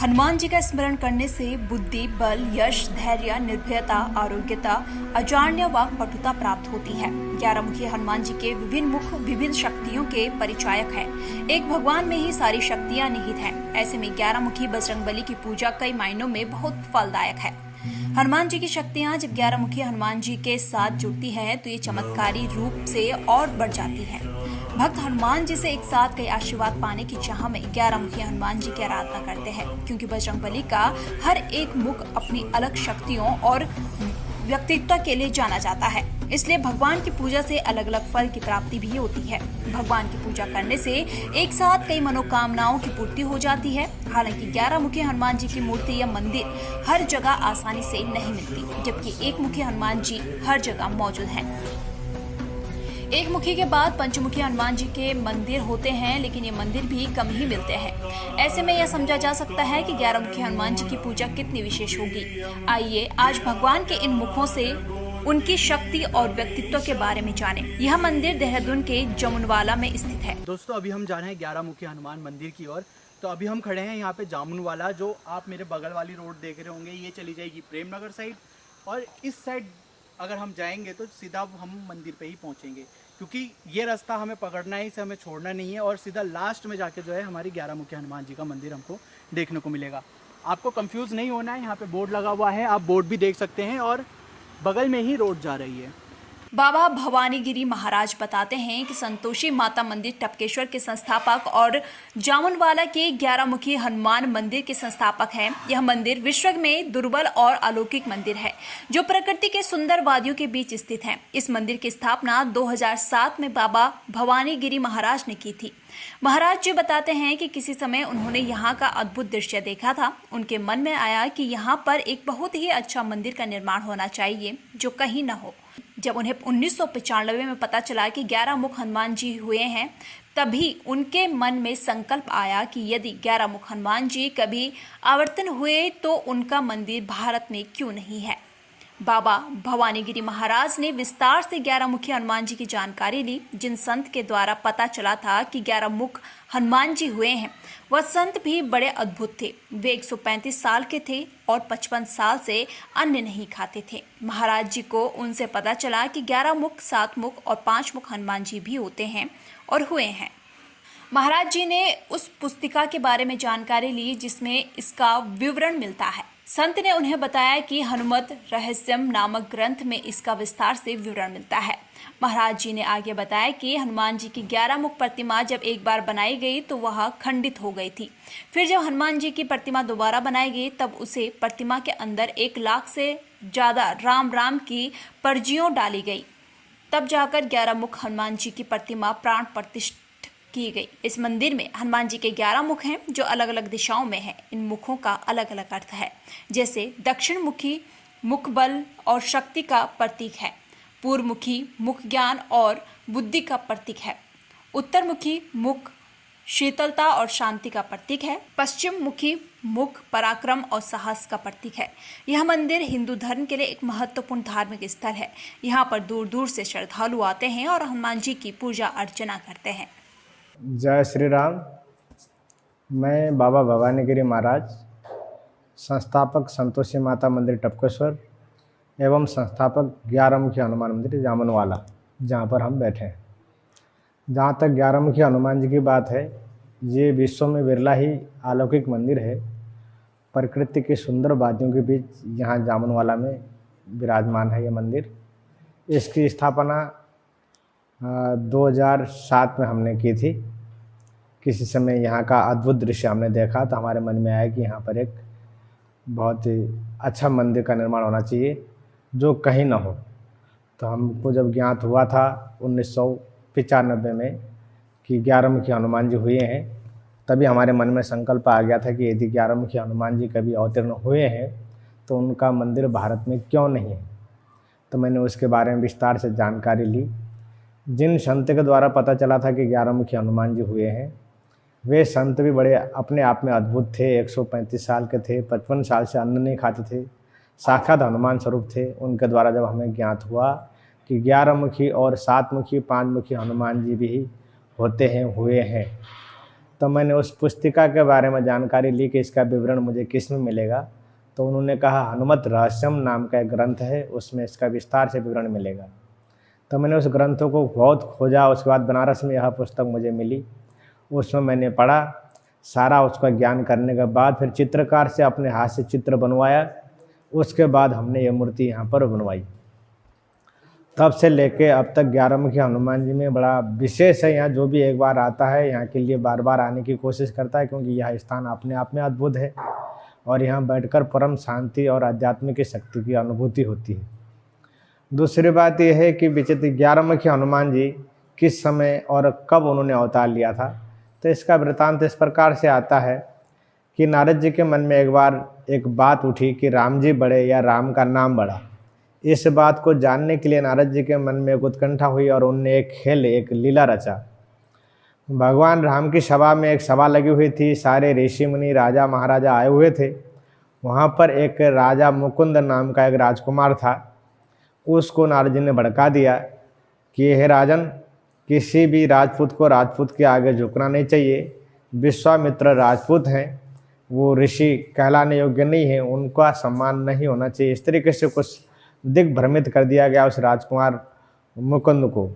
हनुमान जी का स्मरण करने से बुद्धि, बल, यश, धैर्य, निर्भयता, आरोग्यता, अजाड्य व पटुता प्राप्त होती है। 11 मुखी हनुमान जी के विभिन्न मुख विभिन्न शक्तियों के परिचायक हैं। एक भगवान में ही सारी शक्तियां निहित हैं। ऐसे में 11 मुखी बजरंगबली की पूजा कई मायनों में बहुत फलदायक है। हनुमान जी की शक्तियां जब 11 मुखी हनुमान जी के साथ जुड़ती हैं तो ये चमत्कारी रूप से और बढ़ जाती हैं। भक्त हनुमान जी से एक साथ कई आशीर्वाद पाने की चाह में 11 मुखी हनुमान जी की आराधना करते हैं, क्योंकि बजरंगबली का हर एक मुख अपनी अलग शक्तियों और व्यक्तित्व के लिए जाना जाता है। इसलिए भगवान की पूजा से अलग अलग फल की प्राप्ति भी होती है। भगवान की पूजा करने से एक साथ कई मनोकामनाओं की पूर्ति हो जाती है। हालांकि 11 मुखी हनुमान जी की मूर्ति या मंदिर हर जगह आसानी से नहीं मिलती, जबकि एक मुखी हनुमान जी हर जगह मौजूद हैं। एक मुखी के बाद पंचमुखी हनुमान जी के मंदिर होते हैं, लेकिन ये मंदिर भी कम ही मिलते हैं। ऐसे में यह समझा जा सकता है कि 11 मुखी हनुमान जी की पूजा कितनी विशेष होगी। आइए आज भगवान के इन मुखों से उनकी शक्ति और व्यक्तित्व के बारे में जानें। यह मंदिर देहरादून के जामुनवाला में स्थित है। दोस्तों, अभी हम जा रहे हैं 11 मुखी हनुमान मंदिर की ओर। तो अभी हम खड़े हैं यहाँ पे जामुनवाला, जो आप मेरे बगल वाली रोड देख रहे होंगे। ये चली जाएगी प्रेम नगर साइड, और इस साइड अगर हम जाएंगे तो सीधा हम मंदिर पे ही पहुँचेंगे, क्योंकि ये रास्ता हमें पकड़ना है, इसे हमें छोड़ना नहीं है। और सीधा लास्ट में जाके जो है हमारी 11 मुखी हनुमान जी का मंदिर हमको देखने को मिलेगा। आपको कंफ्यूज नहीं होना है, यहाँ पे बोर्ड लगा हुआ है, आप बोर्ड भी देख सकते हैं, और बगल में ही रोड जा रही है। बाबा भवानीगिरी महाराज बताते हैं कि संतोषी माता मंदिर टपकेश्वर के संस्थापक और जामुनवाला के 11 मुखी हनुमान मंदिर के संस्थापक हैं। यह मंदिर विश्व में दुर्लभ और अलौकिक मंदिर है, जो प्रकृति के सुंदर वादियों के बीच स्थित है। इस मंदिर की स्थापना 2007 में बाबा भवानीगिरी महाराज ने की थी। महाराज जी बताते हैं कि किसी समय उन्होंने यहाँ का अद्भुत दृश्य देखा था। उनके मन में आया कि यहाँ पर एक बहुत ही अच्छा मंदिर का निर्माण होना चाहिए, जो कहीं न हो। जब उन्हें 1995 में पता चला कि 11 मुख हनुमान जी हुए हैं, तभी उनके मन में संकल्प आया कि यदि 11 मुख हनुमान जी कभी आवर्तन हुए तो उनका मंदिर भारत में क्यों नहीं है। बाबा भवानीगिरी महाराज ने विस्तार से 11 मुखी हनुमान जी की जानकारी ली। जिन संत के द्वारा पता चला था कि 11 मुख हनुमान जी हुए हैं, वह संत भी बड़े अद्भुत थे। वे 135 साल के थे और 55 साल से अन्न नहीं खाते थे। महाराज जी को उनसे पता चला कि 11 मुख, 7 मुख और 5 मुख हनुमान जी भी होते हैं और हुए हैं। महाराज जी ने उस पुस्तिका के बारे में जानकारी ली जिसमें इसका विवरण मिलता है। संत ने उन्हें बताया कि हनुमत रहस्यम नामक ग्रंथ में इसका विस्तार से विवरण मिलता है। महाराज जी ने आगे बताया कि हनुमान जी की 11 मुख प्रतिमा जब एक बार बनाई गई तो वह खंडित हो गई थी। फिर जब हनुमान जी की प्रतिमा दोबारा बनाई गई, तब उसे प्रतिमा के अंदर 1 लाख से ज़्यादा राम राम की पर्जियों डाली गई। तब जाकर 11 मुख हनुमान जी की प्रतिमा प्राण प्रतिष्ठित की गई। इस मंदिर में हनुमान जी के 11 मुख हैं, जो अलग अलग दिशाओं में हैं। इन मुखों का अलग अलग अर्थ है। जैसे दक्षिण मुखी मुख बल और शक्ति का प्रतीक है। पूर्व मुखी मुख ज्ञान और बुद्धि का प्रतीक है। उत्तर मुखी मुख शीतलता और शांति का प्रतीक है। पश्चिम मुखी मुख पराक्रम और साहस का प्रतीक है। यह मंदिर हिंदू धर्म के लिए एक महत्वपूर्ण धार्मिक स्थल है। यहाँ पर दूर दूर से श्रद्धालु आते हैं और हनुमान जी की पूजा अर्चना करते हैं। जय श्री राम। मैं बाबा भवानीगिरी महाराज, संस्थापक संतोषी माता मंदिर टपकेश्वर एवं संस्थापक 11 मुखी हनुमान मंदिर जामुनवाला, जहाँ पर हम बैठे हैं। जहाँ तक 11 मुखी हनुमान जी की बात है, ये विश्व में बिरला ही अलौकिक मंदिर है। प्रकृति के सुंदर वादियों के बीच यहाँ जामुनवाला में विराजमान है ये मंदिर। इसकी स्थापना 2007 में हमने की थी। किसी समय यहाँ का अद्भुत दृश्य हमने देखा तो हमारे मन में आया कि यहाँ पर एक बहुत ही अच्छा मंदिर का निर्माण होना चाहिए, जो कहीं ना हो। तो हमको जब ज्ञात हुआ था 1995 में कि 11 मुखी हनुमान जी हुए हैं, तभी हमारे मन में संकल्प आ गया था कि यदि 11 मुखी हनुमान जी कभी अवतीर्ण हुए हैं तो उनका मंदिर भारत में क्यों नहीं है। तो मैंने उसके बारे में विस्तार से जानकारी ली। जिन संत के द्वारा पता चला था कि 11 मुखी हनुमान जी हुए हैं, वे संत भी बड़े अपने आप में अद्भुत थे। 135 साल के थे, 55 साल से अन्न नहीं खाते थे, साक्षात हनुमान स्वरूप थे। उनके द्वारा जब हमें ज्ञात हुआ कि 11 मुखी और 7 मुखी 5 मुखी हनुमान जी भी होते हैं, हुए हैं, तो मैंने उस पुस्तिका के बारे में जानकारी ली कि इसका विवरण मुझे किस में मिलेगा। तो उन्होंने कहा हनुमत रहस्यम नाम का एक ग्रंथ है, उसमें इसका विस्तार से विवरण मिलेगा। तो मैंने उस ग्रंथों को बहुत खोजा, उसके बाद बनारस में यह पुस्तक मुझे मिली, उसमें मैंने पढ़ा। सारा उसका ज्ञान करने के बाद फिर चित्रकार से अपने हाथ से चित्र बनवाया, उसके बाद हमने ये मूर्ति यहाँ पर बनवाई। तब से लेके अब तक 11 मुखी हनुमान जी में बड़ा विशेष है। यहाँ जो भी एक बार आता है यहाँ के लिए बार बार आने की कोशिश करता है, क्योंकि यह स्थान अपने आप में अद्भुत है और यहाँ बैठकर परम शांति और आध्यात्मिक शक्ति की अनुभूति होती है। दूसरी बात यह है कि विचित्र 11 मुखी हनुमान जी किस समय और कब उन्होंने अवतार लिया था। तो इसका वृत्तांत इस प्रकार से आता है कि नारद जी के मन में एक बार एक बात उठी कि राम जी बड़े या राम का नाम बड़ा। इस बात को जानने के लिए नारद जी के मन में एक उत्कंठा हुई और उनने एक खेल, एक लीला रचा। भगवान राम की सभा में एक सभा लगी हुई थी, सारे ऋषि मुनि राजा महाराजा आए हुए थे। वहाँ पर एक राजा मुकुंद नाम का एक राजकुमार था। उसको नारद जी ने भड़का दिया कि हे राजन, किसी भी राजपूत को राजपूत के आगे झुकना नहीं चाहिए। विश्वामित्र राजपूत हैं, वो ऋषि कहलाने योग्य नहीं है, उनका सम्मान नहीं होना चाहिए। इस तरीके से कुछ दिग्भ्रमित कर दिया गया उस राजकुमार मुकुंद को।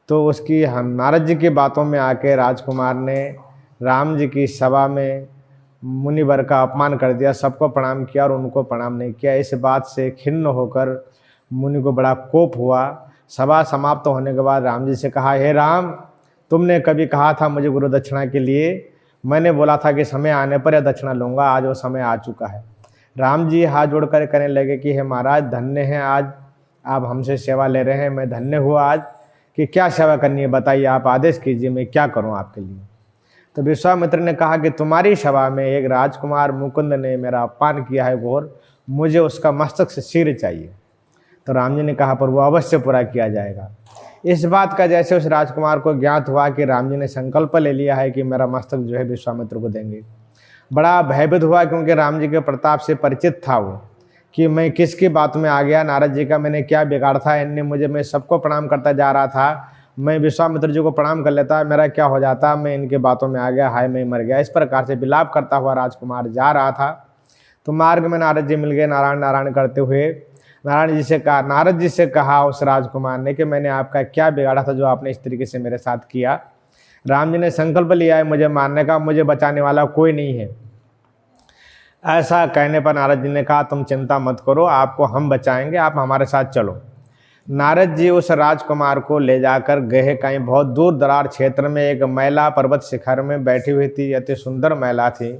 तो उसकी हम नारद जी की बातों में आके राजकुमार ने राम जी की सभा में मुनिवर का अपमान कर दिया, सबको प्रणाम किया और उनको प्रणाम नहीं किया। इस बात से खिन्न होकर मुनि को बड़ा कोप हुआ। सभा समाप्त होने के बाद राम जी से कहा, हे राम, तुमने कभी कहा था मुझे गुरु दक्षिणा के लिए, मैंने बोला था कि समय आने पर यह दक्षिणा लूँगा, आज वो समय आ चुका है। राम जी हाथ जोड़कर कहने लगे कि हे महाराज, धन्य हैं आज आप हमसे सेवा ले रहे हैं, मैं धन्य हुआ आज कि क्या सेवा करनी है बताइए, आप आदेश कीजिए, मैं क्या करूं आपके लिए। तो विश्वामित्र ने कहा कि तुम्हारी सभा में एक राजकुमार मुकुंद ने मेरा अपमान किया है घोर, मुझे उसका मस्तक से सिर चाहिए। तो राम जी ने कहा पर वो अवश्य पूरा किया जाएगा। इस बात का जैसे उस राजकुमार को ज्ञात हुआ कि राम जी ने संकल्प ले लिया है कि मेरा मस्तक जो है विश्वामित्र को देंगे, बड़ा भयभीत हुआ, क्योंकि राम जी के प्रताप से परिचित था वो कि मैं किसकी बात में आ गया, नारद जी का मैंने क्या बिगाड़ था, इनने मुझे, मैं सबको प्रणाम करता जा रहा था, मैं विश्वामित्र जी को प्रणाम कर लेता, मेरा क्या हो जाता, मैं इनके बातों में आ गया, हाय मैं मर गया। इस प्रकार से विलाप करता हुआ राजकुमार जा रहा था। तो मार्ग में नारद जी मिल गए, नारायण नारायण करते हुए नारद जी से कहा उस राजकुमार ने कि मैंने आपका क्या बिगाड़ा था जो आपने इस तरीके से मेरे साथ किया। राम जी ने संकल्प लिया है मुझे मारने का, मुझे बचाने वाला कोई नहीं है। ऐसा कहने पर नारद जी ने कहा तुम चिंता मत करो, आपको हम बचाएंगे, आप हमारे साथ चलो। नारद जी उस राजकुमार को ले जाकर गए कहीं बहुत दूर दरार क्षेत्र में, एक महिला पर्वत शिखर में बैठी हुई थी, अति सुंदर महिला थी।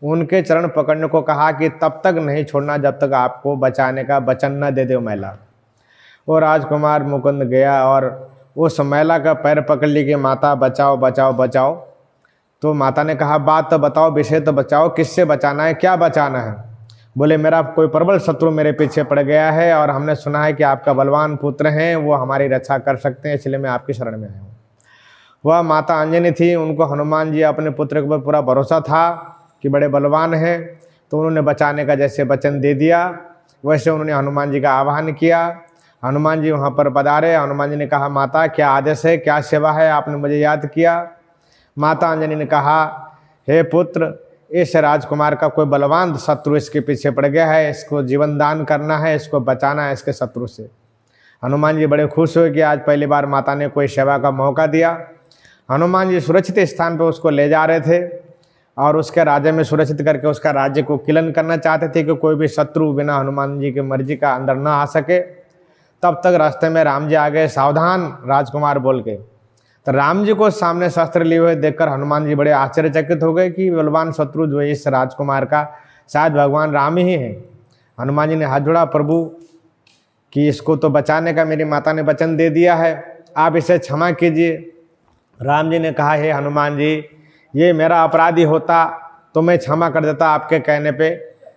उनके चरण पकड़ने को कहा कि तब तक नहीं छोड़ना जब तक आपको बचाने का वचन न दे दे महिला। वो राजकुमार मुकुंद गया और उस महिला का पैर पकड़ ली कि माता बचाओ बचाओ बचाओ। तो माता ने कहा बात तो बताओ, विषय तो बचाओ, किससे बचाना है, क्या बचाना है। बोले मेरा कोई प्रबल शत्रु मेरे पीछे पड़ गया है और हमने सुना है कि आपका बलवान पुत्र हैं, वो हमारी रक्षा कर सकते हैं, इसलिए मैं आपकी शरण में आया हूँ। वह माता अंजनी थी, उनको हनुमान जी अपने पुत्र के ऊपर पूरा भरोसा था कि बड़े बलवान हैं, तो उन्होंने बचाने का जैसे वचन दे दिया वैसे उन्होंने हनुमान जी का आह्वान किया। हनुमान जी वहाँ पर पधारे। हनुमान जी ने कहा माता क्या आदेश है, क्या सेवा है, आपने मुझे याद किया। माता अंजनी ने कहा हे पुत्र, इस राजकुमार का कोई बलवान शत्रु इसके पीछे पड़ गया है, इसको जीवन दान करना है, इसको बचाना है इसके शत्रु से। हनुमान जी बड़े खुश हुए कि आज पहली बार माता ने कोई सेवा का मौका दिया। हनुमान जी सुरक्षित स्थान पर उसको ले जा रहे थे और उसके राज्य में सुरक्षित करके उसका राज्य को किलन करना चाहते थे कि कोई भी शत्रु बिना हनुमान जी की मर्जी का अंदर ना आ सके। तब तक रास्ते में राम जी आ गए, सावधान राजकुमार बोल के। तो राम जी को सामने शस्त्र लिए हुए देखकर हनुमान जी बड़े आश्चर्यचकित हो गए कि बलवान शत्रु जो है इस राजकुमार का शायद भगवान राम ही हैं। हनुमान जी ने हाथ जोड़ा, प्रभु कि इसको तो बचाने का मेरी माता ने वचन दे दिया है, आप इसे क्षमा कीजिए। राम जी ने कहा हे हनुमान जी, ये मेरा अपराधी होता तो मैं क्षमा कर देता आपके कहने पे,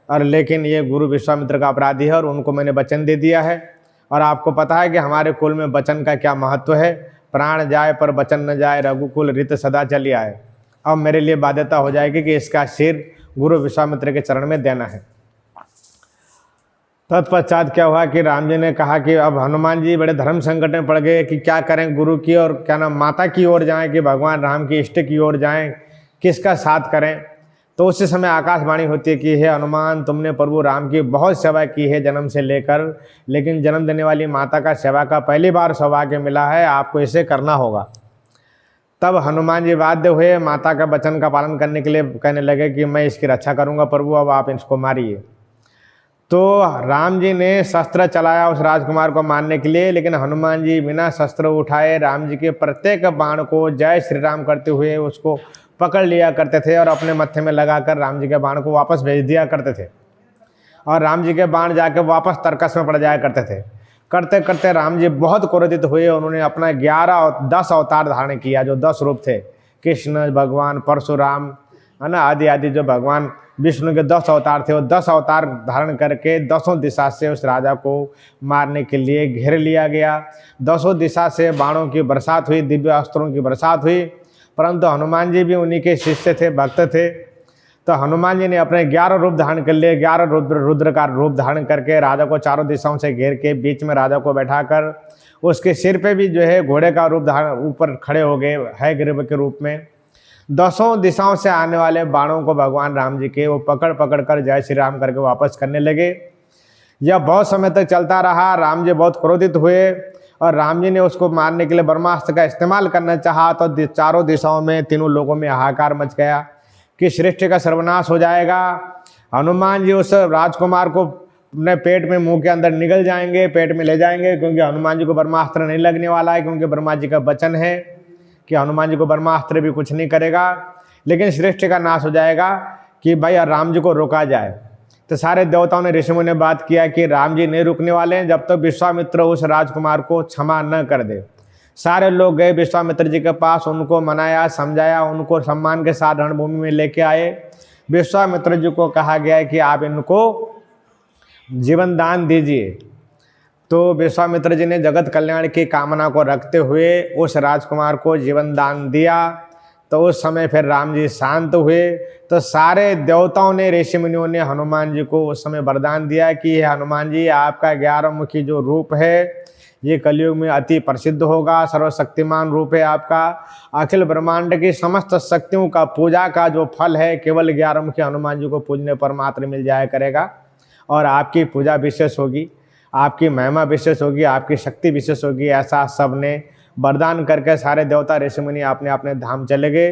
और लेकिन ये गुरु विश्वामित्र का अपराधी है और उनको मैंने वचन दे दिया है। और आपको पता है कि हमारे कुल में वचन का क्या महत्व है, प्राण जाए पर वचन न जाए, रघुकुल रीत सदा चली आए। अब मेरे लिए बाध्यता हो जाएगी कि इसका सिर गुरु विश्वामित्र के चरण में देना है। तत्पश्चात क्या हुआ कि राम जी ने कहा कि अब हनुमान जी बड़े धर्म संकट में पड़ गए कि क्या करें, गुरु की और क्या नाम माता की ओर जाएं कि भगवान राम की इष्ट की ओर जाएं किसका साथ करें। तो उस समय आकाशवाणी होती है कि हे हनुमान, तुमने प्रभु राम की बहुत सेवा की है जन्म से लेकर, लेकिन जन्म देने वाली माता का सेवा का पहली बार सौभाग्य मिला है, आपको इसे करना होगा। तब हनुमान जी बाध्य हुए, माता का वचन का पालन करने के लिए कहने लगे कि मैं इसकी रक्षा करूंगा प्रभु, अब आप इसको मारिए। तो राम जी ने शस्त्र चलाया उस राजकुमार को मारने के लिए, लेकिन हनुमान जी बिना शस्त्र उठाए राम जी के प्रत्येक बाण को जय श्री राम करते हुए उसको पकड़ लिया करते थे और अपने मत्थे में लगाकर राम जी के बाण को वापस भेज दिया करते थे, और राम जी के बाण जाके वापस तरकस में पड़ जाया करते थे। करते करते राम जी बहुत क्रोधित हुए, उन्होंने अपना 10 अवतार धारण किया, जो 10 रूप थे, कृष्ण, भगवान परशुराम, है ना, आदि आदि जो भगवान विष्णु के 10 अवतार थे, वो 10 अवतार धारण करके 10 दिशा से उस राजा को मारने के लिए घेर लिया गया। 10 दिशा से बाणों की बरसात हुई, दिव्य अस्त्रों की बरसात हुई, परंतु हनुमान जी भी उन्हीं के शिष्य थे, भक्त थे। तो हनुमान जी ने अपने 11 रूप धारण कर लिए, 11 रुद्र का रूप धारण करके राजा को चारों दिशाओं से घेर के बीच में राजा को बैठाकर उसके सिर पे भी जो है घोड़े का रूप धारण ऊपर खड़े हो गए है ग्रीव के रूप में। 10 दिशाओं से आने वाले बाणों को भगवान राम जी के वो पकड़ पकड़ कर जय श्री राम करके वापस करने लगे। यह बहुत समय तक चलता रहा। राम जी बहुत क्रोधित हुए और राम जी ने उसको मारने के लिए ब्रह्मास्त्र का इस्तेमाल करना चाहा, तो चारों दिशाओं में, तीनों लोगों में हाहाकार मच गया कि सृष्टि का सर्वनाश हो जाएगा। हनुमान जी उस राजकुमार को अपने पेट में, मुंह के अंदर निगल जाएंगे, पेट में ले जाएंगे, क्योंकि हनुमान जी को ब्रह्मास्त्र नहीं लगने वाला है, क्योंकि ब्रह्मा जी का वचन है कि हनुमान जी को ब्रह्मास्त्र भी कुछ नहीं करेगा, लेकिन सृष्टि का नाश हो जाएगा कि भाई राम जी को रोका जाए। तो सारे देवताओं ने, ऋषियों ने बात किया कि राम जी नहीं रुकने वाले हैं जब तक विश्वामित्र उस राजकुमार को क्षमा न कर दे। सारे लोग गए विश्वामित्र जी के पास, उनको मनाया, समझाया, उनको सम्मान के साथ रणभूमि में लेके आए। विश्वामित्र जी को कहा गया है कि आप इनको जीवन दान दीजिए। तो विश्वामित्र जी ने जगत कल्याण की कामना को रखते हुए उस राजकुमार को जीवन दान दिया। तो उस समय फिर राम जी शांत हुए। तो सारे देवताओं ने, ऋषि मुनियों ने हनुमान जी को उस समय वरदान दिया कि हनुमान जी, आपका 11 मुखी जो रूप है ये कलयुग में अति प्रसिद्ध होगा, सर्वशक्तिमान रूप है आपका। अखिल ब्रह्मांड की समस्त शक्तियों का पूजा का जो फल है केवल 11 मुखी हनुमान जी को पूजने पर मात्र मिल जाया करेगा, और आपकी पूजा विशेष होगी, आपकी महिमा विशेष होगी, आपकी शक्ति विशेष होगी। ऐसा सब ने वरदान करके सारे देवता ऋषि मुनि अपने अपने धाम चले गए।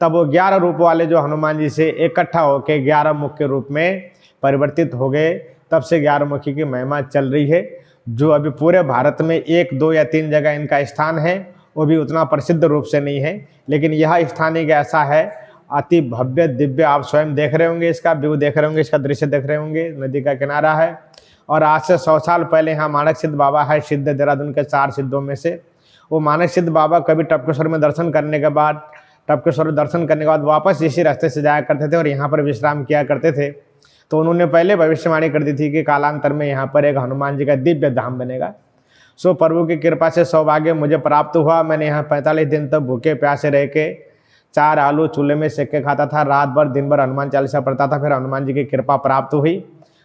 तब वो 11 रूप वाले जो हनुमान जी से इकट्ठा होकर 11 मुख के रूप में परिवर्तित हो गए। तब से 11 मुखी की महिमा चल रही है, जो अभी पूरे भारत में 1, 2 या 3 जगह इनका स्थान है, वो भी उतना प्रसिद्ध रूप से नहीं है, लेकिन यह स्थान एक ऐसा है अति भव्य दिव्य। आप स्वयं देख रहे होंगे, इसका व्यू देख रहे होंगे, इसका दृश्य देख रहे होंगे। नदी का किनारा है, और आज से 100 साल पहले यहाँ मानक सिद्ध बाबा है, सिद्ध देहरादून के 4 सिद्धों में से। वो मानक सिद्ध बाबा कभी टपकेश्वर में दर्शन करने के बाद, टपकेश्वर दर्शन करने के बाद वापस इसी रास्ते से जाया करते थे और यहाँ पर विश्राम किया करते थे। तो उन्होंने पहले भविष्यवाणी कर दी थी कि कालांतर में यहाँ पर एक हनुमान जी का दिव्य धाम बनेगा। सो प्रभु की कृपा से सौभाग्य मुझे प्राप्त हुआ। मैंने यहाँ 45 दिन तक भूखे प्यासे रह के 4 आलू चूल्हे में सेक के खाता था, रात भर दिन भर हनुमान चालीसा पढ़ता था। फिर हनुमान जी की कृपा प्राप्त हुई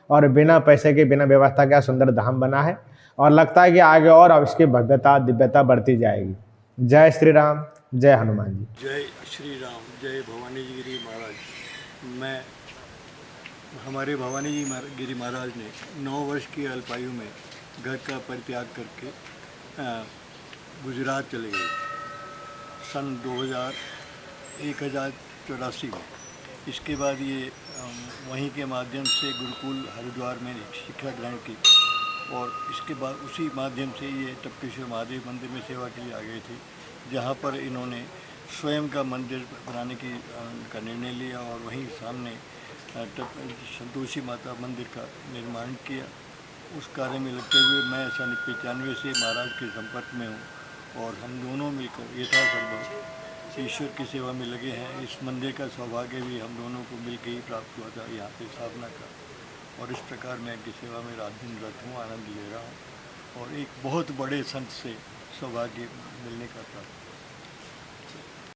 और बिना पैसे के, बिना व्यवस्था के सुंदर धाम बना है, और लगता है कि आगे और अब इसकी भव्यता दिव्यता बढ़ती जाएगी। जय श्री राम, जय हनुमान जी। जय श्री राम, जय भवानी गिरी महाराज। मैं हमारे भवानी गिरी महाराज ने 9 वर्ष की अल्पायु में घर का परित्याग करके गुजरात चले गए सन 1084 में। इसके बाद ये वहीं के माध्यम से गुरुकुल हरिद्वार में शिक्षा ग्रहण की, और इसके बाद उसी माध्यम से ये टपकेश्वर महादेव मंदिर में सेवा के लिए आ गए थे, जहाँ पर इन्होंने स्वयं का मंदिर बनाने का निर्णय लिया और वहीं सामने संतोषी माता मंदिर का निर्माण किया। उस कार्य में लगते हुए मैं सन 95 से महाराज के संपर्क में हूँ, और हम दोनों मिलकर यथासंभव ईश्वर की सेवा में लगे हैं। इस मंदिर का सौभाग्य भी हम दोनों को मिलकर ही प्राप्त हुआ था यहाँ पे स्थापना का, और इस प्रकार मैं इनकी सेवा में रात दिन रत हूँ, आनंद ले रहा हूँ, और एक बहुत बड़े संत से सौभाग्य मिलने का प्राप्त